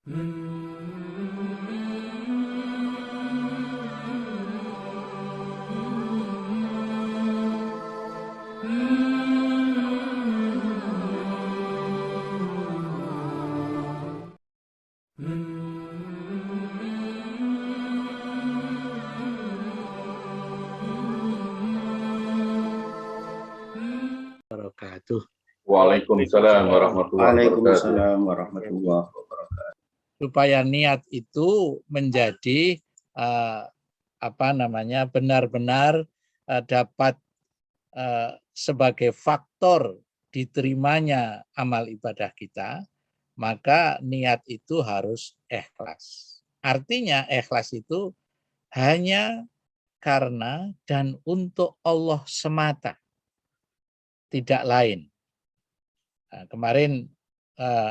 Wabarakatuh. Waalaikumsalam warahmatullahi wabarakatuh. Waalaikumsalam warahmatullahi wabarakatuh. Supaya niat itu menjadi benar-benar dapat sebagai faktor diterimanya amal ibadah kita, maka niat itu harus ikhlas. Artinya ikhlas itu hanya karena dan untuk Allah semata, tidak lain. Nah, kemarin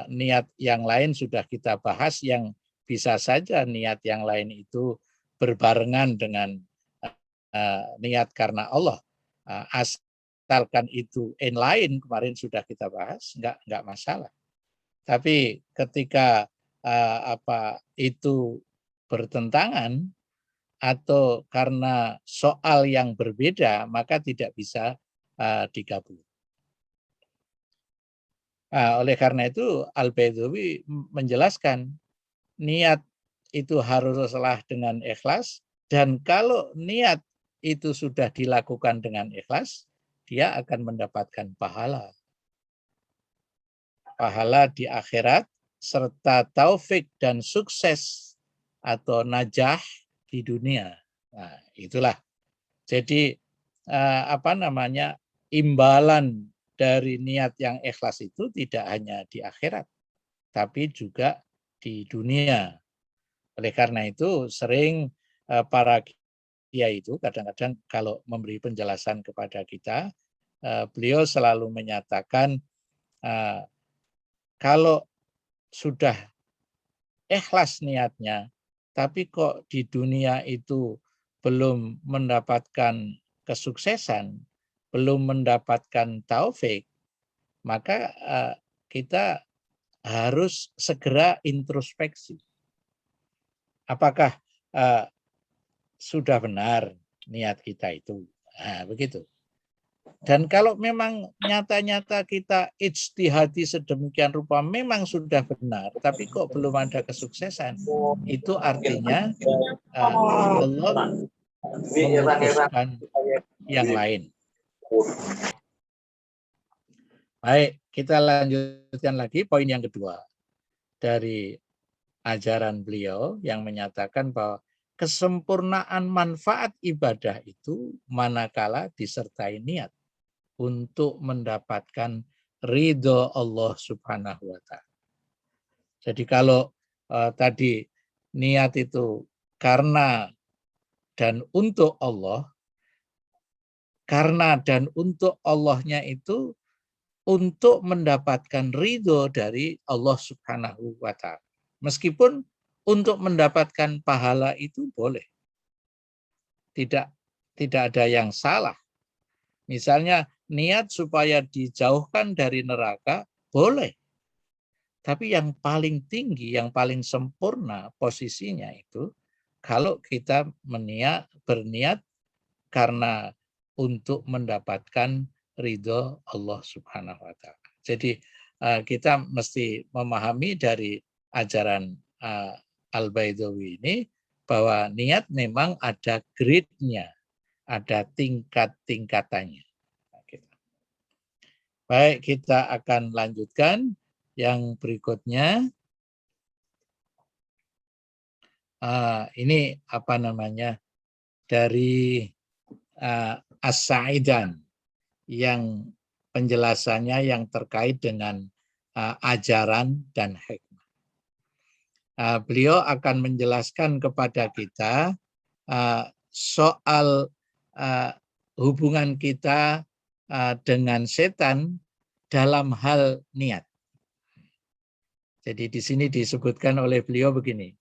niat yang lain sudah kita bahas, yang bisa saja niat yang lain itu berbarengan dengan niat karena Allah. Asalkan itu lain, kemarin sudah kita bahas, enggak masalah. Tapi ketika itu bertentangan atau karena soal yang berbeda, maka tidak bisa digabung. Oleh karena itu Al-Baidawi menjelaskan niat itu haruslah dengan ikhlas, dan kalau niat itu sudah dilakukan dengan ikhlas, dia akan mendapatkan pahala. Pahala di akhirat serta taufik dan sukses atau najah di dunia. Nah, itulah. Jadi imbalan dari niat yang ikhlas itu tidak hanya di akhirat, tapi juga di dunia. Oleh karena itu sering para kiai itu kadang-kadang kalau memberi penjelasan kepada kita, beliau selalu menyatakan kalau sudah ikhlas niatnya, tapi kok di dunia itu belum mendapatkan kesuksesan, belum mendapatkan taufik, maka kita harus segera introspeksi. Apakah sudah benar niat kita itu? Nah, begitu. Dan kalau memang nyata-nyata kita ijtihadi sedemikian rupa memang sudah benar, tapi kok belum ada kesuksesan, itu artinya Allah memutuskan yang lain. Baik, kita lanjutkan lagi poin yang kedua dari ajaran beliau yang menyatakan bahwa kesempurnaan manfaat ibadah itu manakala disertai niat untuk mendapatkan ridho Allah Subhanahu wa Ta'ala. Jadi kalau tadi niat itu karena dan untuk Allah, karena dan untuk Allahnya itu untuk mendapatkan ridho dari Allah Subhanahu wa Ta'ala. Meskipun untuk mendapatkan pahala itu boleh. Tidak ada yang salah. Misalnya niat supaya dijauhkan dari neraka boleh. Tapi yang paling tinggi, yang paling sempurna posisinya itu kalau kita berniat karena untuk mendapatkan ridho Allah Subhanahu wa Ta'ala. Jadi kita mesti memahami dari ajaran Al-Baidawi ini bahwa niat memang ada grade-nya, ada tingkat-tingkatannya. Baik, kita akan lanjutkan yang berikutnya. Ini dari As-Sa'idan, yang penjelasannya yang terkait dengan ajaran dan hikmah. Beliau akan menjelaskan kepada kita soal hubungan kita dengan setan dalam hal niat. Jadi di sini disebutkan oleh beliau begini.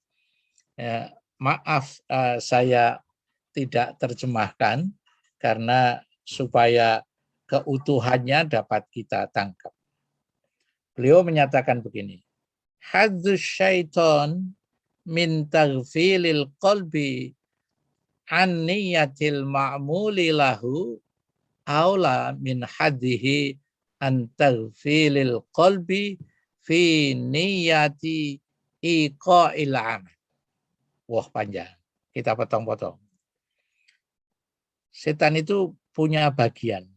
Maaf saya tidak terjemahkan karena supaya keutuhannya dapat kita tangkap. Beliau menyatakan begini, Hadzus syaiton min taghfilil qalbi an niyatil ma'muli lahu aula min hadhihi an taghfilil qalbi fi niyati iqa'il amal. Wah, panjang. Kita potong-potong. Setan itu punya bagian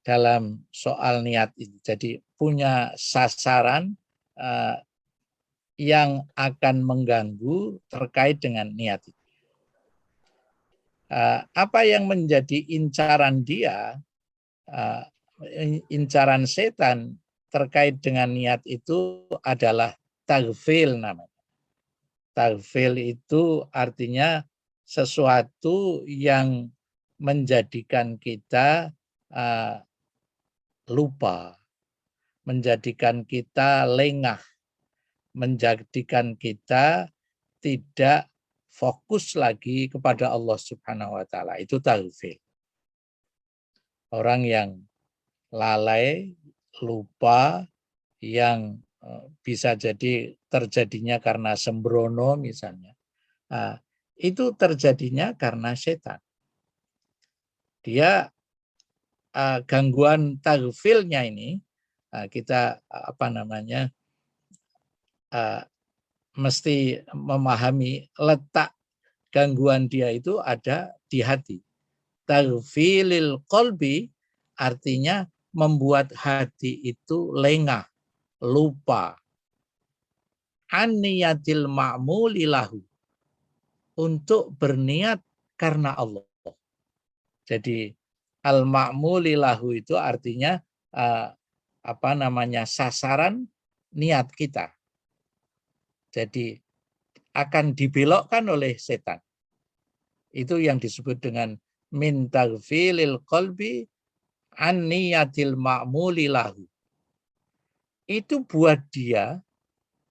dalam soal niat itu. Jadi punya sasaran yang akan mengganggu terkait dengan niat itu. Apa yang menjadi incaran dia, incaran setan terkait dengan niat itu adalah taghfil namanya. Taghfil itu artinya sesuatu yang menjadikan kita lupa, menjadikan kita lengah, menjadikan kita tidak fokus lagi kepada Allah Subhanahu wa taala. Itu taghfil. Orang yang lalai, lupa, yang bisa jadi terjadinya karena sembrono misalnya. Itu terjadinya karena setan. Dia gangguan taghfilnya ini kita mesti memahami letak gangguan dia itu ada di hati. Taghfilil qalbi artinya membuat hati itu lengah, lupa. An-niyatil ma'muli lahu, untuk berniat karena Allah. Jadi al-ma'muli lahu itu artinya sasaran niat kita. Jadi akan dibelokkan oleh setan. Itu yang disebut dengan min taghfilil qalbi an niyatil ma'muli lahu. Itu buat dia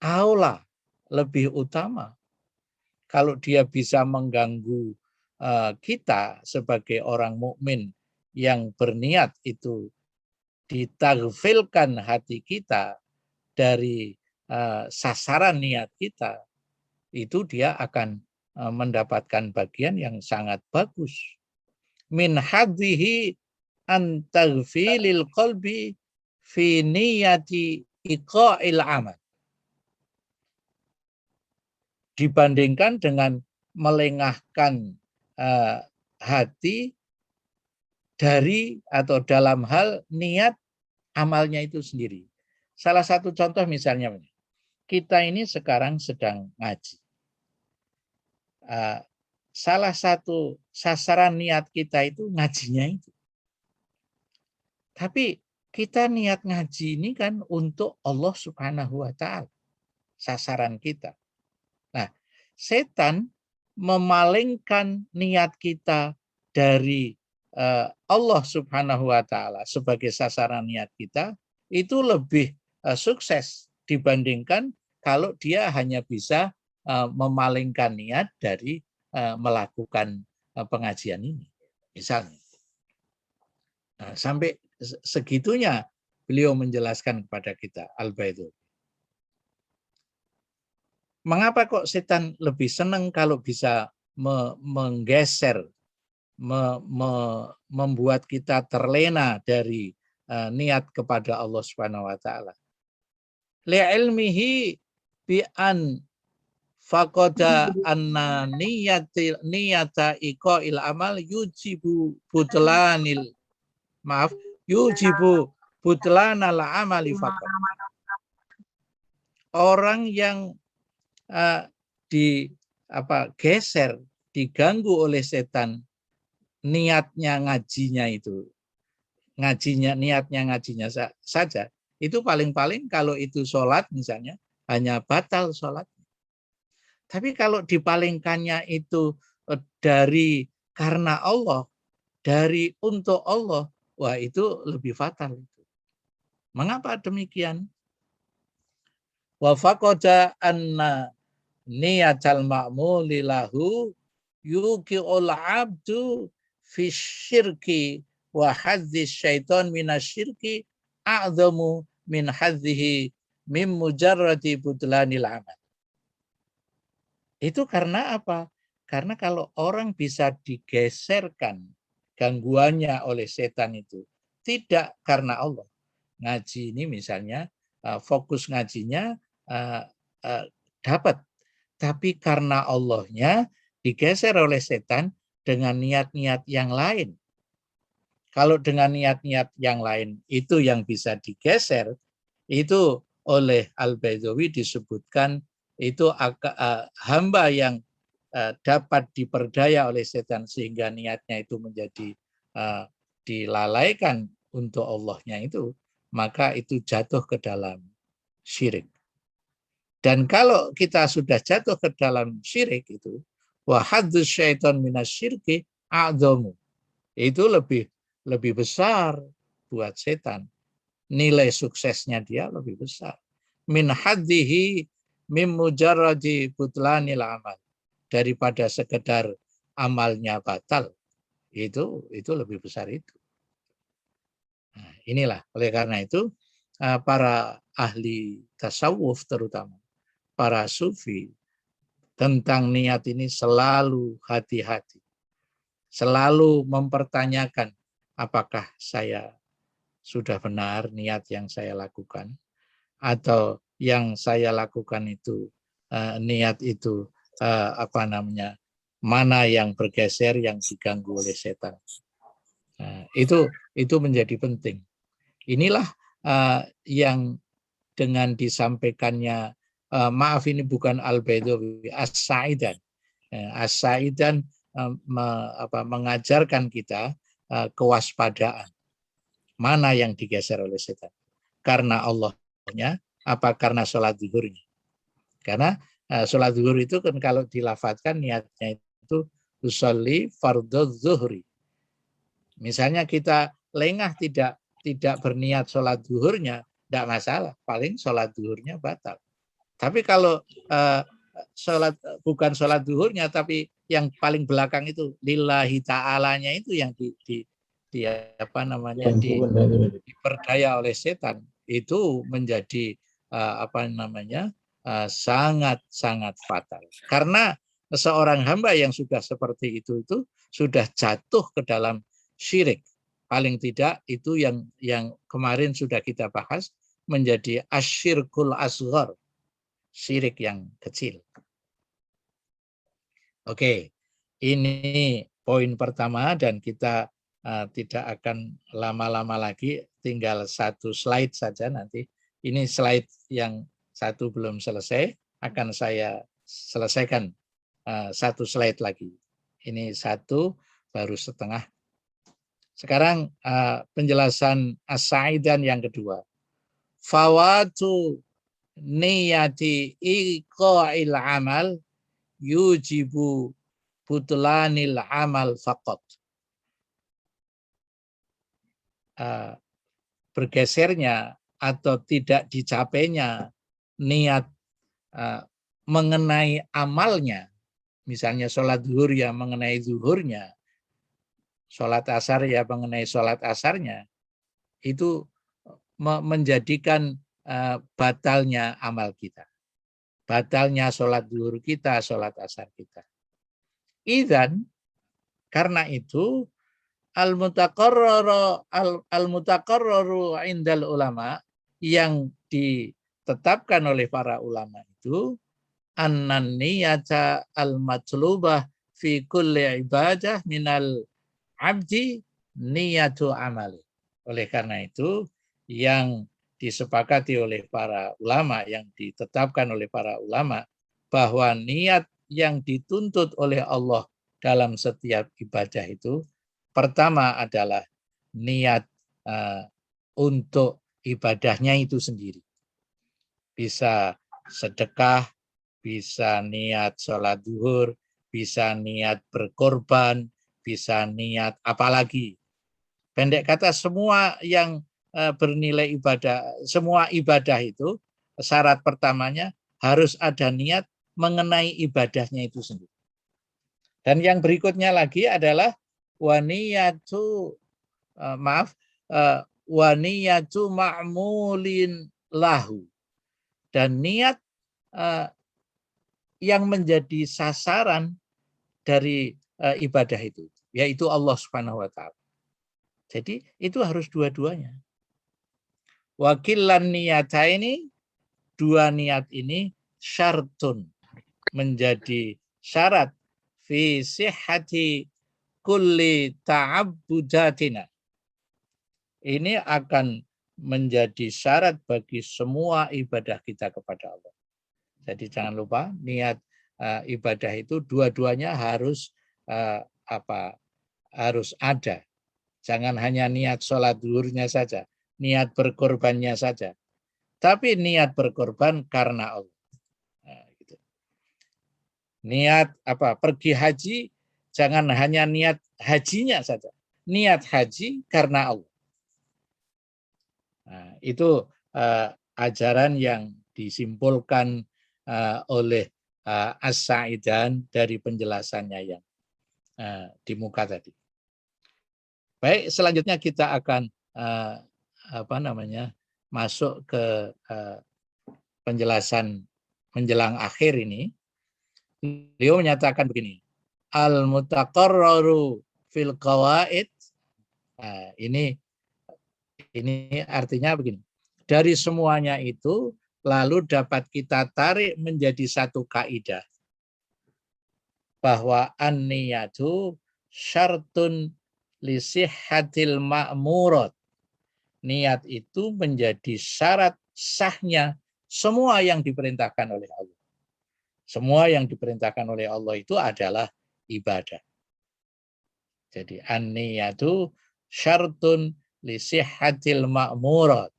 aula, lebih utama. Kalau dia bisa mengganggu kita sebagai orang mukmin yang berniat itu, ditaghfilkan hati kita dari sasaran niat kita, itu dia akan mendapatkan bagian yang sangat bagus. Min hadhihi an taghfilil qalbi fi niyati iqa'il amal. Dibandingkan dengan melengahkan hati dari atau dalam hal niat amalnya itu sendiri. Salah satu contoh misalnya, kita ini sekarang sedang ngaji. Salah satu sasaran niat kita itu ngajinya itu. Tapi kita niat ngaji ini kan untuk Allah Subhanahu wa taala. Sasaran kita. Nah, setan memalingkan niat kita dari Allah Subhanahu wa taala sebagai sasaran niat kita itu lebih sukses dibandingkan kalau dia hanya bisa memalingkan niat dari melakukan pengajian ini, misalnya. Nah, sampai segitunya beliau menjelaskan kepada kita Al-Baidawi. Mengapa kok setan lebih senang kalau bisa menggeser, membuat kita terlena dari niat kepada Allah Subhanahu wa taala? Li'ilmihi bi an faqada anna niyata iqa'il amal yujibu butlanal amali faqat. Orang yang geser, diganggu oleh setan, niatnya ngajinya itu, niatnya ngajinya saja, itu paling-paling kalau itu sholat misalnya, hanya batal sholat. Tapi kalau dipalingkannya itu dari karena Allah, dari untuk Allah, wah itu lebih fatal. Mengapa demikian? Wa faqada anna niyatal ma'muli lahu yuqi'ul 'abdu fi syirki wa hadzi syaiton minasyirki a'zamu min hadzihi mim mujarradi butlanil amal. Itu karena apa? Karena kalau orang bisa digeserkan gangguannya oleh setan itu tidak karena Allah. Ngaji ini misalnya fokus ngajinya dapat, tapi karena Allahnya digeser oleh setan dengan niat-niat yang lain. Kalau dengan niat-niat yang lain itu yang bisa digeser, itu oleh Al-Baidawi disebutkan itu hamba yang dapat diperdaya oleh setan sehingga niatnya itu menjadi dilalaikan untuk Allahnya itu, maka itu jatuh ke dalam syirik. Dan kalau kita sudah jatuh ke dalam syirik itu, wa haddus syaitan minasyirki a'dhamu. Itu lebih besar buat setan. Nilai suksesnya dia lebih besar. Min haddihi mim mujarradi butlanil amal. Daripada sekedar amalnya batal. Itu lebih besar itu. Nah, inilah oleh karena itu para ahli tasawuf terutama para sufi tentang niat ini selalu hati-hati. Selalu mempertanyakan apakah saya sudah benar niat yang saya lakukan atau yang saya lakukan itu niat itu mana yang bergeser, yang diganggu oleh setan. Nah, itu menjadi penting. Inilah yang dengan disampaikannya maaf ini bukan Al-Baidawi, As-Sa'idan. As-Sa'idan mengajarkan kita kewaspadaan. Mana yang digeser oleh setan? Karena Allahnya apa karena sholat zuhurnya? Karena sholat zuhur itu kan kalau dilafatkan niatnya itu usolli fardhu zuhri. Misalnya kita lengah tidak berniat sholat zuhurnya, tidak masalah. Paling sholat zuhurnya batal. Tapi kalau bukan sholat zuhurnya, tapi yang paling belakang itu lillahi ta'alanya itu yang diperdaya oleh setan, itu menjadi sangat fatal. Karena seorang hamba yang sudah seperti itu sudah jatuh ke dalam syirik. Paling tidak itu yang kemarin sudah kita bahas menjadi asyirkul asghar, syirik yang kecil. Oke, ini poin pertama dan kita tidak akan lama-lama lagi, tinggal satu slide saja nanti. Ini slide yang satu belum selesai, akan saya selesaikan satu slide lagi. Ini satu, baru setengah. Sekarang penjelasan As-Sa'idan yang kedua. Fawatu niyati iqa'il amal yujibu butlanil amal faqat. Bergesernya atau tidak dicapainya niat mengenai amalnya, misalnya sholat zuhur ya mengenai zuhurnya, sholat asar ya mengenai sholat asarnya, itu menjadikan batalnya amal kita, batalnya sholat zuhur kita, sholat asar kita. Idzan, karena itu al-mutaqarraru indal ulama, yang ditetapkan oleh para ulama itu annan niyata al-matlubah fi kulli ibadah minal abdi niyatu amali. Oleh karena itu yang disepakati oleh para ulama, yang ditetapkan oleh para ulama, bahwa niat yang dituntut oleh Allah dalam setiap ibadah itu pertama adalah niat untuk ibadahnya itu sendiri. Bisa sedekah, bisa niat sholat zuhur, bisa niat berkorban, bisa niat apalagi. Pendek kata semua yang bernilai ibadah, semua ibadah itu syarat pertamanya harus ada niat mengenai ibadahnya itu sendiri. Dan yang berikutnya lagi adalah waniyatu waniyatu ma'mulin lahu, dan niat yang menjadi sasaran dari ibadah itu, yaitu Allah Subhanahu wa taala. Jadi itu harus dua-duanya. Wakilan niyataini, dua niat ini syartun, menjadi syarat fi sihhati kulli ta'abbudatina. Ini akan menjadi syarat bagi semua ibadah kita kepada Allah. Jadi jangan lupa niat ibadah itu dua-duanya harus harus ada. Jangan hanya niat sholat zuhurnya saja, niat berkorbannya saja. Tapi niat berkorban karena Allah. Nah, gitu. Niat pergi haji, jangan hanya niat hajinya saja. Niat haji karena Allah. Nah, itu ajaran yang disimpulkan oleh As-Sa'idan dari penjelasannya yang di muka tadi. Baik, selanjutnya kita akan masuk ke penjelasan menjelang akhir ini. Beliau menyatakan begini, al-mutaqarraru fil qawaid. Nah, ini artinya begini. Dari semuanya itu lalu dapat kita tarik menjadi satu kaidah bahwa an-niyatu syartun li sihhatil ma'murat. Niat itu menjadi syarat sahnya semua yang diperintahkan oleh Allah. Semua yang diperintahkan oleh Allah itu adalah ibadah. Jadi an-niyatu syartun li sihhatil ma'murat.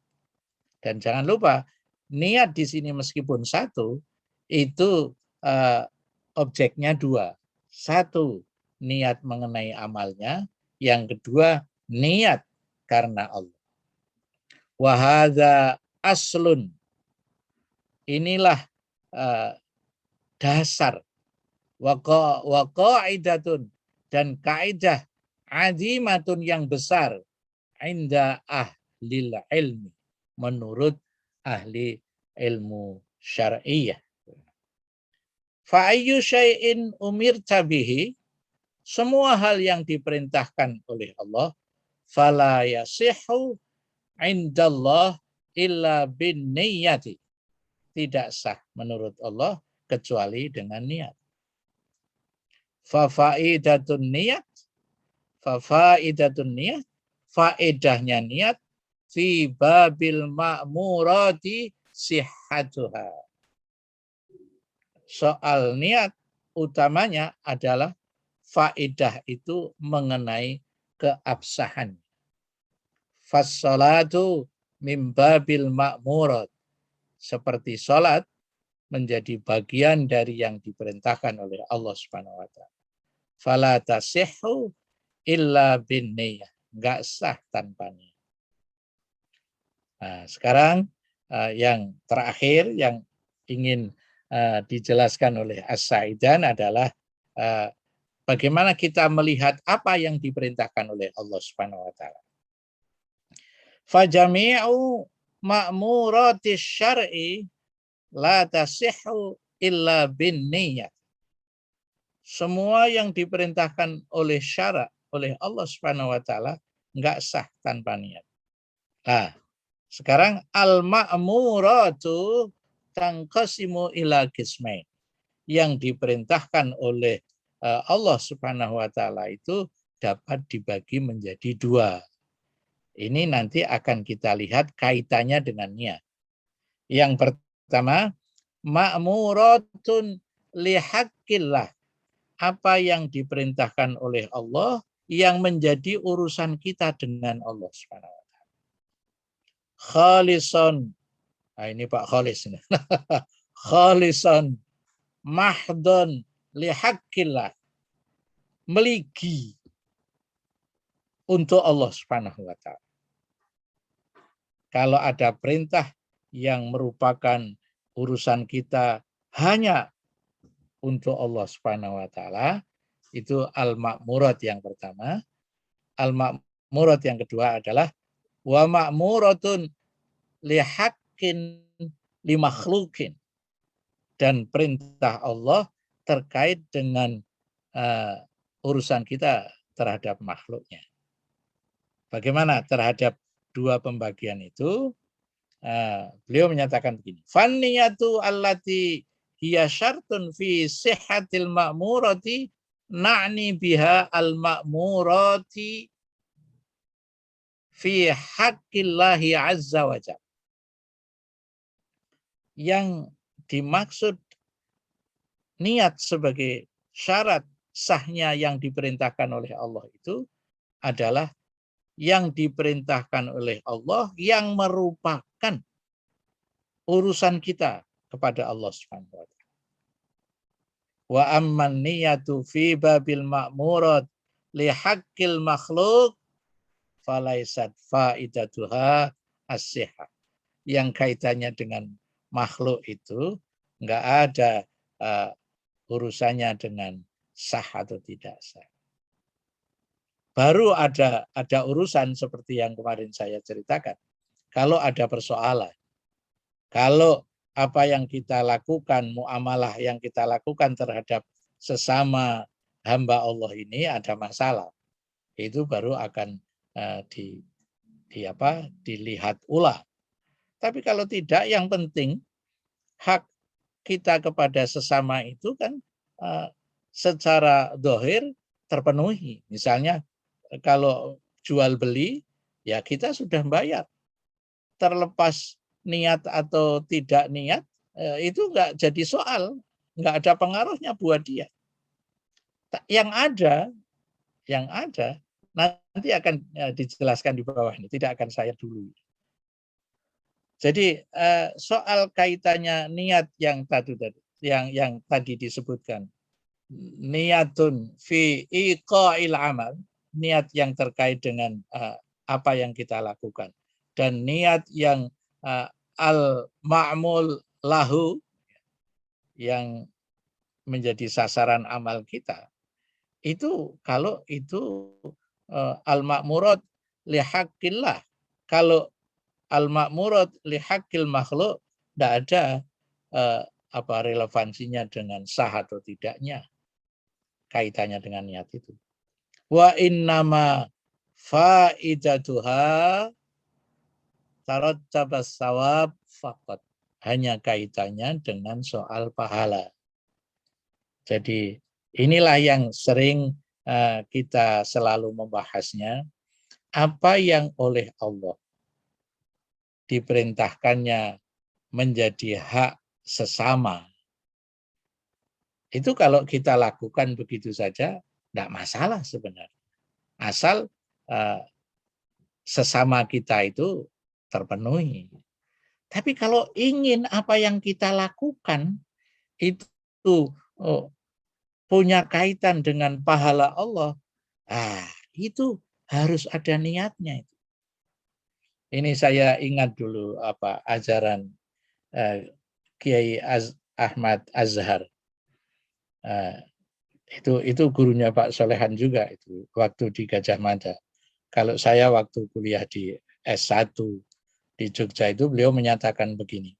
Dan jangan lupa niat di sini meskipun satu itu objeknya dua. Satu, niat mengenai amalnya. Yang kedua, niat karena Allah. Wahada aslun. Inilah dasar. Wa qaidatun. Dan kaidah azimatun yang besar. Inda ahlil ilmi. Menurut ahli ilmu syar'iyah. Fa'ayyu syai'in umirta bihi, semua hal yang diperintahkan oleh Allah, fala yasihhu indallah illa bin niyati, tidak sah menurut Allah kecuali dengan niat. Fafaidatun niyat, faedahnya niat, fi babil ma'murati sihhatuha. Soal niat utamanya adalah faedah itu mengenai keabsahan. Fassalatu mim babil ma'murat. Seperti salat menjadi bagian dari yang diperintahkan oleh Allah Subhanahu wa taala. Fala tasihhu illa bin niyah. Enggak sah tanpa niat. Nah, sekarang yang terakhir yang ingin dijelaskan oleh As-Sa'idan adalah bagaimana kita melihat apa yang diperintahkan oleh Allah Subhanahu wa taala. Fajami'u ma'muratis syar'i la tasihhu illa bin niyyah. Semua yang diperintahkan oleh syara' oleh Allah Subhanahu wa taala enggak sah tanpa niat. Nah, sekarang al-ma'muratu tangqasimu ila qismain. Yang diperintahkan oleh Allah Subhanahu wa taala itu dapat dibagi menjadi dua. Ini nanti akan kita lihat kaitannya dengan niat. Yang pertama, ma'muratun lihaqqillah. Apa yang diperintahkan oleh Allah yang menjadi urusan kita dengan Allah Subhanahu wa taala. Khalison. Nah, ini Pak Khalis ini. Khalison mahdon lihaqqillah. Meligi untuk Allah Subhanahu wa taala. Kalau ada perintah yang merupakan urusan kita hanya untuk Allah Subhanahu wa taala, itu al-ma'murat yang pertama. Al-ma'murat yang kedua adalah wa ma'muratun lihaqqin limakhlukin, dan perintah Allah terkait dengan urusan kita terhadap makhluknya. Bagaimana terhadap dua pembagian itu? Beliau menyatakan begini, fanniyatu allati hiya syartun fi sihhatil ma'murati na'ni biha al-ma'murati fi haqqillahi azza wa jalla. Yang dimaksud niat sebagai syarat sahnya yang diperintahkan oleh Allah itu adalah yang diperintahkan oleh Allah yang merupakan urusan kita kepada Allah Subhanahu wa taala. Wa amman niyatu fi babil ma'murat li haqqil makhluk falaisat faidatuha as-sihah. Yang kaitannya dengan makhluk itu enggak ada urusannya dengan sah atau tidak sah. Baru ada urusan seperti yang kemarin saya ceritakan. Kalau ada persoalan, kalau apa yang kita lakukan, muamalah yang kita lakukan terhadap sesama hamba Allah ini ada masalah, itu baru akan dilihat ulang. Tapi kalau tidak, yang penting hak kita kepada sesama itu kan secara zahir terpenuhi. Misalnya kalau jual beli, ya kita sudah bayar. Terlepas niat atau tidak niat, itu enggak jadi soal, enggak ada pengaruhnya buat dia. Yang ada nanti akan dijelaskan di bawah ini, tidak akan saya dulu. Jadi soal kaitannya niat yang tadi disebutkan, niatun fi iqa'il amal, niat yang terkait dengan apa yang kita lakukan, dan niat yang al-ma'mul lahu, yang menjadi sasaran amal kita, itu kalau itu al-ma'murat li haqqillah. Kalau al-ma'murat li haqqil makhluk, tidak ada relevansinya dengan sah atau tidaknya kaitannya dengan niat itu. Wa innama faidatuha tarattabas sawab faqat. Hanya kaitannya dengan soal pahala. Jadi inilah yang sering kita selalu membahasnya. Apa yang oleh Allah diperintahkannya menjadi hak sesama, itu kalau kita lakukan begitu saja, tidak masalah sebenarnya. Asal sesama kita itu terpenuhi. Tapi kalau ingin apa yang kita lakukan itu punya kaitan dengan pahala Allah, itu harus ada niatnya. Ini saya ingat dulu ajaran Kiai Ahmad Azhar. Itu gurunya Pak Solehan juga itu waktu di Gajah Mada. Kalau saya waktu kuliah di S1 di Jogja itu, beliau menyatakan begini.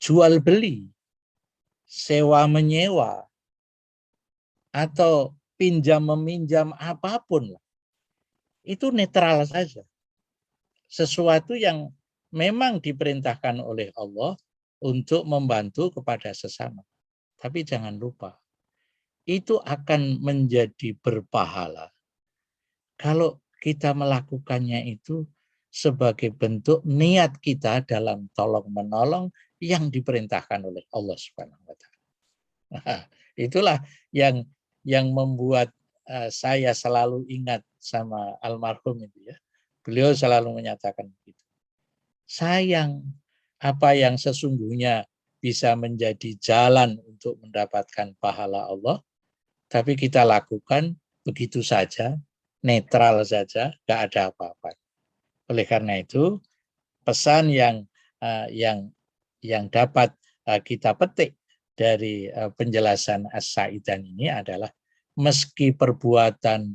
Jual beli, sewa menyewa, atau pinjam meminjam apapun, itu netral saja. Sesuatu yang memang diperintahkan oleh Allah untuk membantu kepada sesama. Tapi jangan lupa, itu akan menjadi berpahala kalau kita melakukannya itu sebagai bentuk niat kita dalam tolong menolong yang diperintahkan oleh Allah Subhanahu wa taala. Nah, itulah yang membuat saya selalu ingat sama almarhum itu ya. Beliau selalu menyatakan begitu. Sayang apa yang sesungguhnya bisa menjadi jalan untuk mendapatkan pahala Allah, tapi kita lakukan begitu saja, netral saja, nggak ada apa-apa. Oleh karena itu, pesan yang dapat kita petik dari penjelasan As-Sa'idan ini adalah meski perbuatan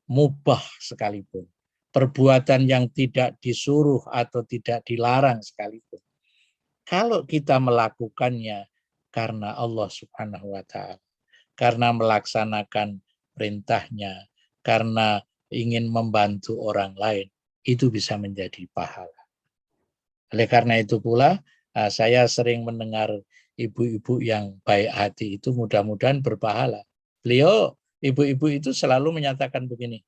mubah sekalipun, perbuatan yang tidak disuruh atau tidak dilarang sekalipun, Kalau kita melakukannya karena Allah Subhanahu wa Ta'ala, karena melaksanakan perintahnya, karena ingin membantu orang lain, itu bisa menjadi pahala. Oleh karena itu pula, saya sering mendengar ibu-ibu yang baik hati itu mudah-mudahan berpahala. Beliau, ibu-ibu itu selalu menyatakan begini,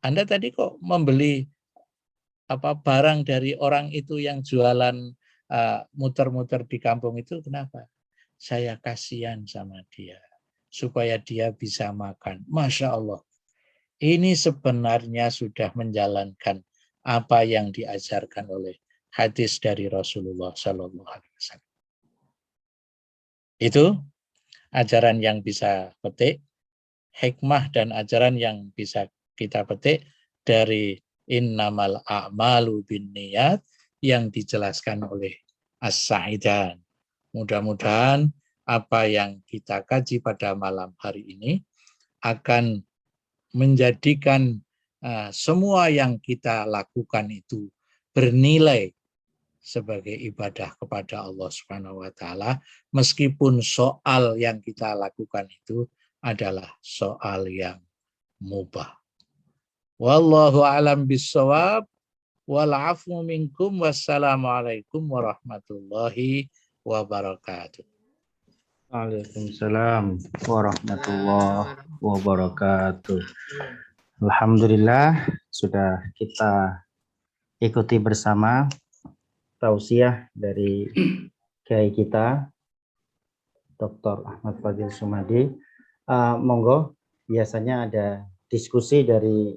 Anda tadi kok membeli barang dari orang itu yang jualan muter-muter di kampung itu, kenapa? Saya kasihan sama dia, supaya dia bisa makan. Masya Allah, ini sebenarnya sudah menjalankan apa yang diajarkan oleh hadis dari Rasulullah Sallallahu Alaihi Wasallam. Itu ajaran yang bisa petik, hikmah dan ajaran yang bisa kita petik dari innamal a'malu binniyat yang dijelaskan oleh As-Sa'idan. Mudah-mudahan apa yang kita kaji pada malam hari ini akan menjadikan semua yang kita lakukan itu bernilai sebagai ibadah kepada Allah Subhanahu wa Ta'ala, meskipun soal yang kita lakukan itu adalah soal yang mubah. Wallahu a'lam bissawab, wal 'afwu minkum, wassalamualaikum warahmatullahi wabarakatuh. Waalaikumsalam warahmatullahi wabarakatuh. Alhamdulillah sudah kita ikuti bersama tausiah dari kiai kita Dr. Ahmad Fadil Sumadi. Monggo, biasanya ada diskusi dari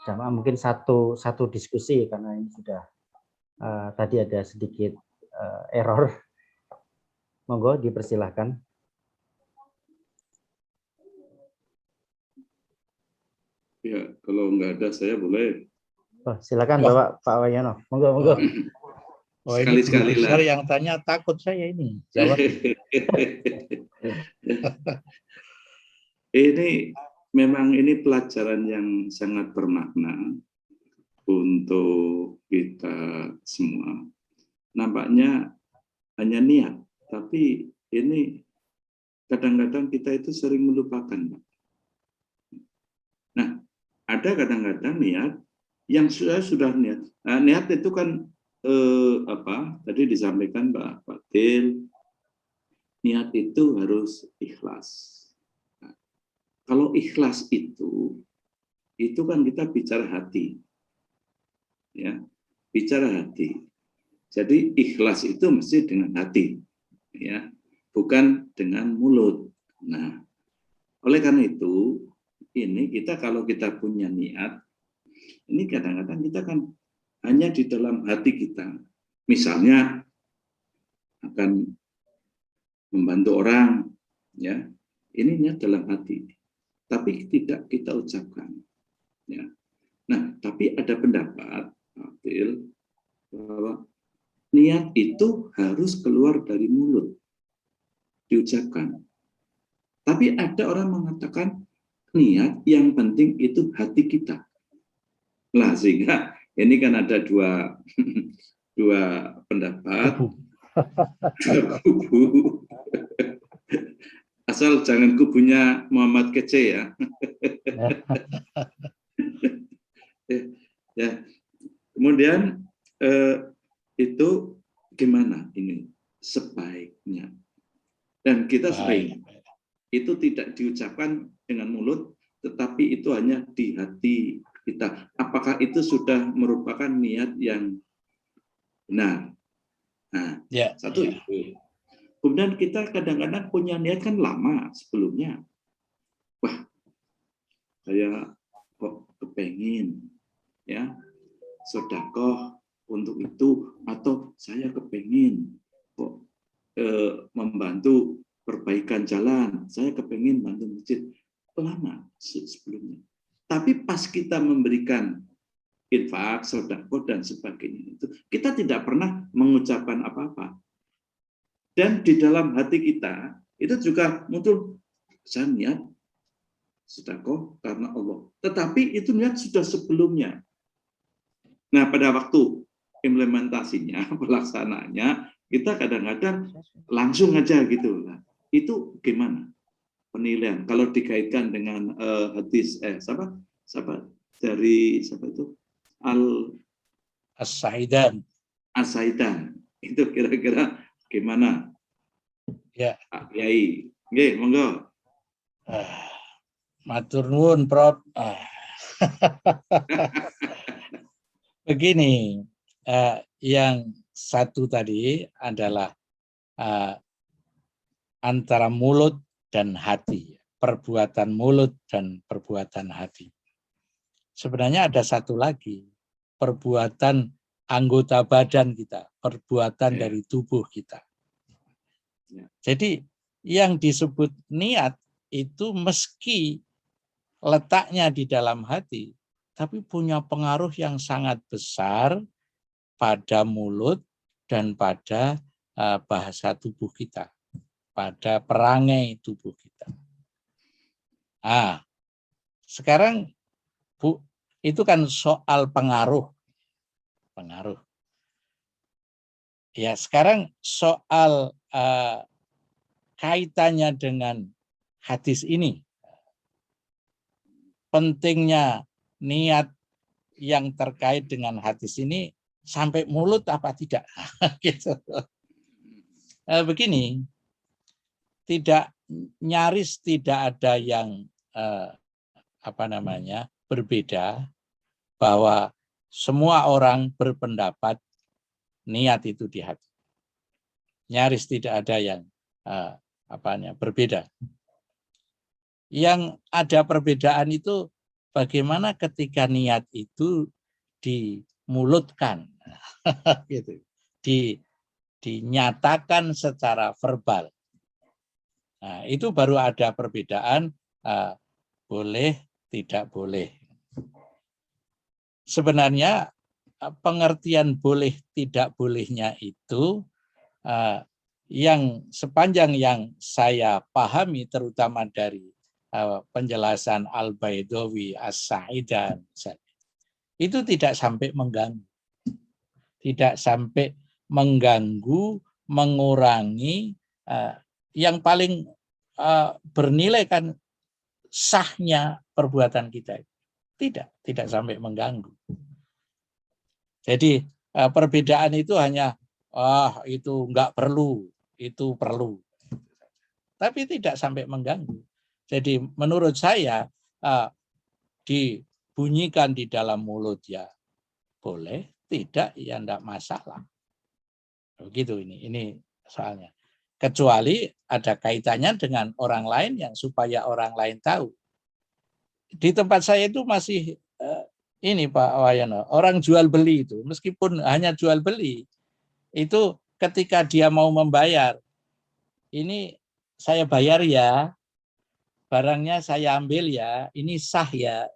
jamaah, mungkin satu diskusi karena ini sudah tadi ada sedikit error. Monggo dipersilahkan. Ya, kalau nggak ada saya boleh. Oh, silakan Bapak Pak Wayono. Monggo. Oh, Sekali-sekali lah. Yang tanya takut saya ini. Jawab. Ini pelajaran yang sangat bermakna untuk kita semua. Nampaknya hanya niat, tapi ini kadang-kadang kita itu sering melupakan. Nah, ada kadang-kadang niat yang sudah niat. Nah, niat itu kan tadi disampaikan Pak Fadil, niat itu harus ikhlas. Nah, kalau ikhlas itu kan kita bicara hati, ya, bicara hati. Jadi ikhlas itu mesti dengan hati, ya, bukan dengan mulut. Nah, oleh karena itu, ini kita kalau kita punya niat, ini kadang-kadang kita kan hanya di dalam hati kita. Misalnya akan membantu orang, ya, ini niat dalam hati, tapi tidak kita ucapkan. Ya. Nah, tapi ada pendapat, Abdil, bahwa niat itu harus keluar dari mulut, diucapkan. Tapi ada orang mengatakan niat yang penting itu hati kita. Lah, sehingga ini kan ada dua pendapat, dua kubu. Asal jangan kubunya Muhammad Kece ya. Ya. Kemudian itu gimana ini sebaiknya? Dan kita sering itu tidak diucapkan dengan mulut, tetapi itu hanya di hati kita. Apakah itu sudah merupakan niat yang benar? Nah, satu itu. Kemudian kita kadang-kadang punya niat kan lama sebelumnya. Wah, saya kok kepengin, ya, sedekah untuk itu, atau saya kepengin kok membantu perbaikan jalan, saya kepengin bantu masjid, lama sebelumnya. Tapi pas kita memberikan infak, sedekah dan sebagainya itu, kita tidak pernah mengucapkan apa-apa. Dan di dalam hati kita itu juga muncul, saya niat sedekah karena Allah. Tetapi itu niat sudah sebelumnya. Nah, pada waktu implementasinya, pelaksanaannya, kita kadang-kadang langsung aja gitu. Nah, itu gimana penilaian? Kalau dikaitkan dengan hadis, siapa dari siapa itu? As-Saidan. As-Saidan. Itu kira-kira gimana? Ya. Pak Kiai. Nggih, monggo. Matur nuwun, Prof. Begini, yang satu tadi adalah antara mulut dan hati, perbuatan mulut dan perbuatan hati. Sebenarnya ada satu lagi, perbuatan anggota badan kita, perbuatan dari tubuh kita. Jadi yang disebut niat itu meski letaknya di dalam hati, tapi punya pengaruh yang sangat besar pada mulut dan pada bahasa tubuh kita, pada perangai tubuh kita. Sekarang Bu, itu kan soal pengaruh. Ya, sekarang soal kaitannya dengan hadis ini. Pentingnya niat yang terkait dengan hadis ini sampai mulut apa tidak? Gitu. Begini, nyaris tidak ada yang berbeda bahwa semua orang berpendapat niat itu di hati. Nyaris tidak ada yang berbeda. Yang ada perbedaan itu bagaimana ketika niat itu dimulutkan, gitu, dinyatakan secara verbal. Nah, itu baru ada perbedaan boleh, tidak boleh. Sebenarnya pengertian boleh, tidak bolehnya itu yang sepanjang yang saya pahami terutama dari penjelasan Al-Baidawi, As-Saidan, itu tidak sampai mengganggu. Tidak sampai mengganggu, mengurangi. Yang paling bernilai kan sahnya perbuatan kita. Tidak sampai mengganggu. Jadi perbedaan itu hanya itu enggak perlu, itu perlu. Tapi tidak sampai mengganggu. Jadi menurut saya dibunyikan di dalam mulut ya boleh, tidak ya enggak masalah. Begitu ini soalnya. Kecuali ada kaitannya dengan orang lain yang supaya orang lain tahu. Di tempat saya itu masih ini Pak Wayono, orang jual beli itu meskipun hanya jual beli itu ketika dia mau membayar, ini saya bayar ya, barangnya saya ambil ya, ini sah ya,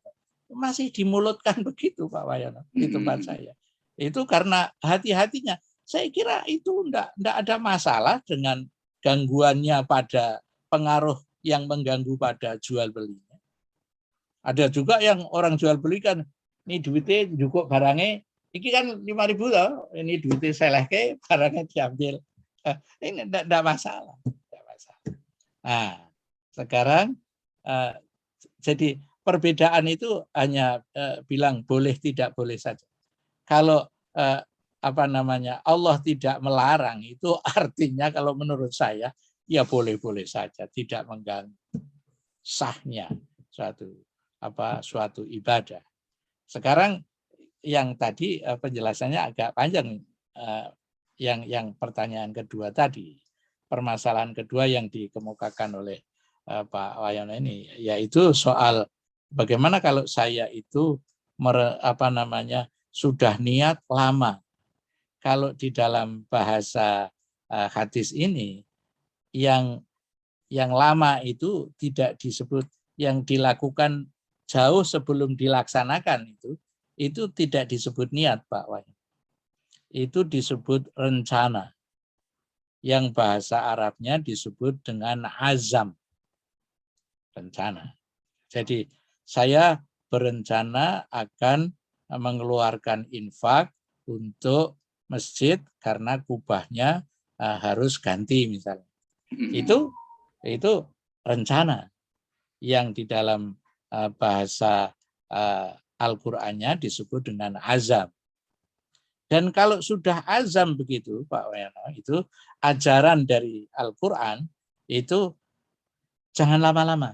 masih dimulutkan begitu Pak Wayono di tempat saya. Itu karena hati-hatinya. Saya kira itu enggak ada masalah dengan gangguannya pada pengaruh yang mengganggu pada jual belinya. Ada juga yang orang jual beli kan, ini duitnya cukup barangnya, ini kan 5.000 loh, ini duitnya selehke, barangnya diambil. Ini enggak masalah. Nah, sekarang jadi perbedaan itu hanya bilang boleh tidak boleh saja. Kalau Allah tidak melarang, itu artinya kalau menurut saya ya boleh-boleh saja, tidak mengganggu sahnya suatu ibadah. Sekarang yang tadi penjelasannya agak panjang, yang pertanyaan kedua tadi, permasalahan kedua yang dikemukakan oleh Pak Wayono ini, yaitu soal bagaimana kalau saya itu sudah niat lama. Kalau di dalam bahasa hadis ini yang lama itu tidak disebut, yang dilakukan jauh sebelum dilaksanakan itu tidak disebut niat Pak Wayan. Itu disebut rencana. Yang bahasa Arabnya disebut dengan azam. Rencana. Jadi saya berencana akan mengeluarkan infak untuk masjid karena kubahnya harus ganti misalnya. Itu rencana yang di dalam bahasa Al-Qur'annya disebut dengan azam. Dan kalau sudah azam begitu, Pak Wayono, itu ajaran dari Al-Qur'an itu jangan lama-lama.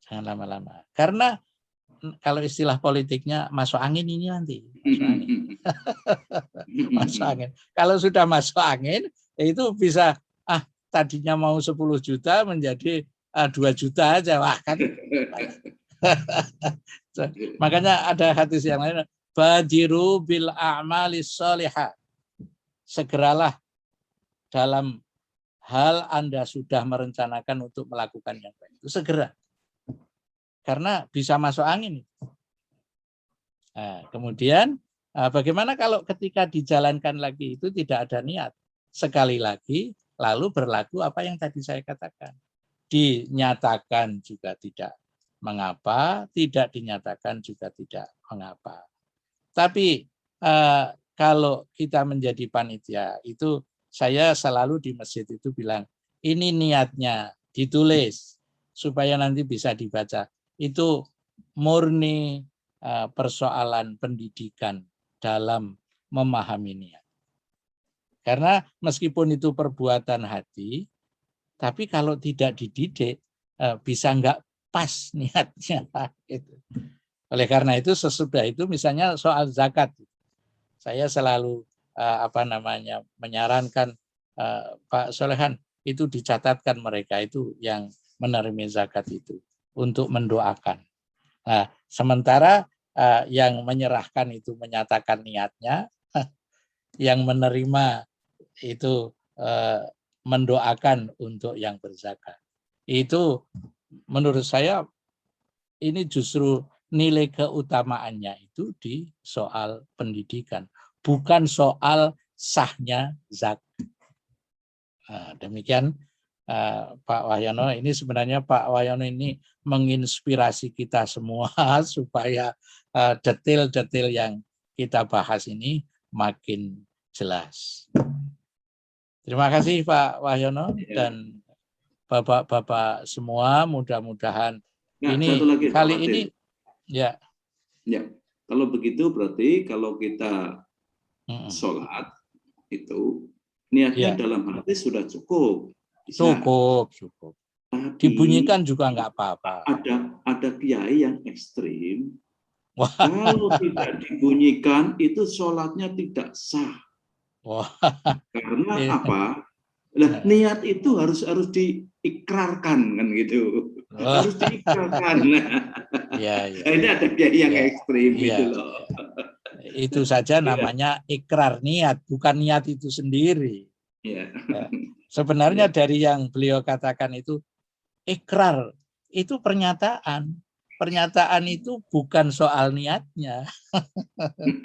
Jangan lama-lama. Karena kalau istilah politiknya masuk angin ini nanti. Masuk angin. Masuk angin. Kalau sudah masuk angin, itu bisa tadinya mau 10 juta menjadi 2 juta aja. Wah, kan. Makanya ada hadis yang lain, badiru bil a'malis sholihah. Segeralah dalam hal Anda sudah merencanakan untuk melakukan yang baik. Itu segera. Karena bisa masuk angin. Nah, kemudian bagaimana kalau ketika dijalankan lagi itu tidak ada niat? Sekali lagi, lalu berlaku apa yang tadi saya katakan. Dinyatakan juga tidak mengapa, tidak dinyatakan juga tidak mengapa. Tapi kalau kita menjadi panitia, itu saya selalu di masjid itu bilang, ini niatnya ditulis supaya nanti bisa dibaca. Itu murni persoalan pendidikan dalam memahami niat. Karena meskipun itu perbuatan hati, tapi kalau tidak dididik bisa enggak pas niatnya. Oleh karena itu sesudah itu misalnya soal zakat, saya selalu menyarankan Pak Solehan itu dicatatkan mereka itu yang menerima zakat itu untuk mendoakan. Nah, sementara yang menyerahkan itu menyatakan niatnya, yang menerima itu mendoakan untuk yang berzakat. Itu menurut saya ini justru nilai keutamaannya itu di soal pendidikan, bukan soal sahnya zakat. Nah, demikian Pak Wahyono. Ini sebenarnya Pak Wahyono ini menginspirasi kita semua supaya detail-detail yang kita bahas ini makin jelas. Terima kasih Pak Wahyono dan Bapak-bapak semua, mudah-mudahan ini satu lagi, kali ini ya. Kalau begitu berarti kalau kita sholat itu niatnya dalam hati sudah cukup. Bisa. Cukup. Tapi dibunyikan juga nggak apa-apa. Ada kiai yang ekstrim. Kalau tidak dibunyikan itu sholatnya tidak sah. Karena apa? Nah, niat itu harus diikrarkan kan gitu. Harus diikrarkan. Ini ada kiai yang ekstrim gitu loh. Itu saja namanya ikrar niat, bukan niat itu sendiri. Sebenarnya dari yang beliau katakan itu ikrar, itu pernyataan. Pernyataan itu bukan soal niatnya.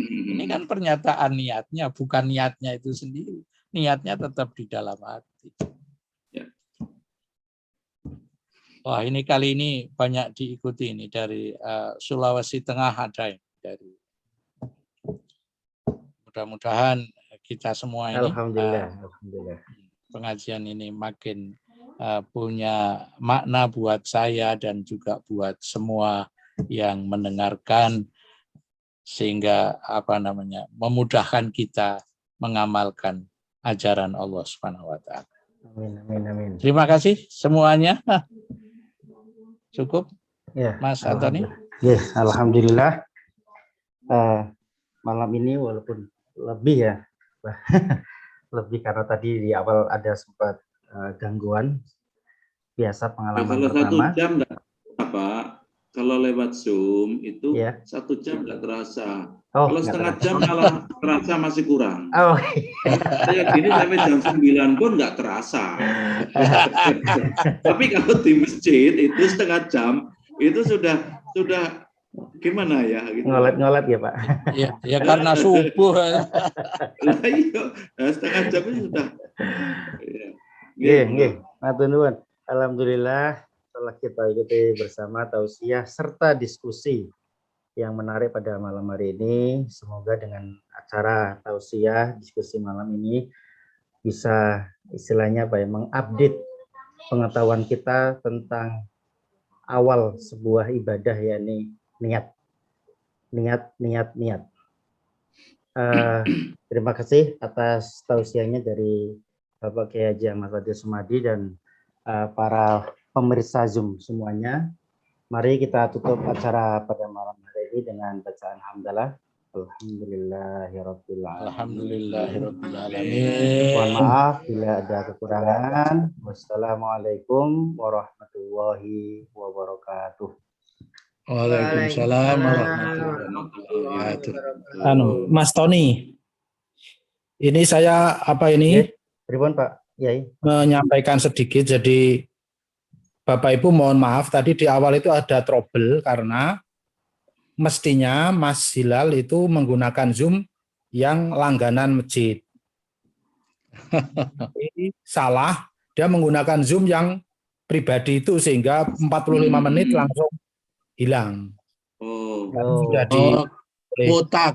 Ini kan pernyataan niatnya, bukan niatnya itu sendiri. Niatnya tetap di dalam hati. Wah, ini kali ini banyak diikuti ini dari Sulawesi Tengah ada ini, dari mudah-mudahan kita semua ini Alhamdulillah. Pengajian ini makin punya makna buat saya dan juga buat semua yang mendengarkan sehingga memudahkan kita mengamalkan ajaran Allah Subhanahu wa taala. Amin. Terima kasih semuanya. Cukup, ya, Mas Antoni? Yes, alhamdulillah. Malam ini walaupun lebih ya, lebih karena tadi di awal ada sempat gangguan. Biasa pengalaman kalau pertama. 1 jam kalau lewat Zoom itu 1 jam nggak terasa. Kalau setengah jam malah terasa masih kurang. Saya gini sampai jam 9 pun nggak terasa. Tapi kalau di masjid itu setengah jam itu sudah gimana ya? Gitu. Ngolet ya Pak. Ya karena subuh. Setengah jam itu sudah. Matur nuwun. Alhamdulillah setelah kita ikuti bersama tausiah serta diskusi yang menarik pada malam hari ini, semoga dengan acara tausiah diskusi malam ini bisa istilahnya apa ya, mengupdate pengetahuan kita tentang awal sebuah ibadah, yakni niat. Terima kasih atas tausiahnya dari Bapak Kiai Haji Ahmad Fadil Sumadi dan para pemirsa Zoom semuanya. Mari kita tutup acara pada malam hari ini dengan bacaan hamdalah. Alhamdulillahirobbilalamin. Mohon maaf bila ada kekurangan. Wassalamualaikum warahmatullahi wabarakatuh. Waalaikumsalam warahmatullahi wabarakatuh. Mas Tony, ini saya Pripun Pak Yai? menyampaikan sedikit. Jadi Bapak Ibu mohon maaf tadi di awal itu ada trouble karena mestinya Mas Hilal itu menggunakan Zoom yang langganan masjid. Ini salah, dia menggunakan Zoom yang pribadi itu sehingga 45 menit langsung hilang. Sudah di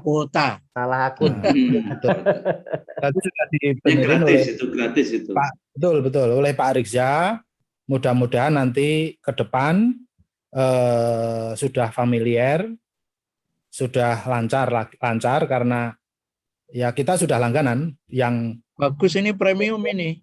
Kuota. Salah akun. Tadi sudah Yang dibenerin oleh gratis itu. Pak, betul oleh Pak Rizza. Mudah-mudahan nanti ke depan sudah familiar, sudah lancar karena ya kita sudah langganan yang Bagus ini premium ini.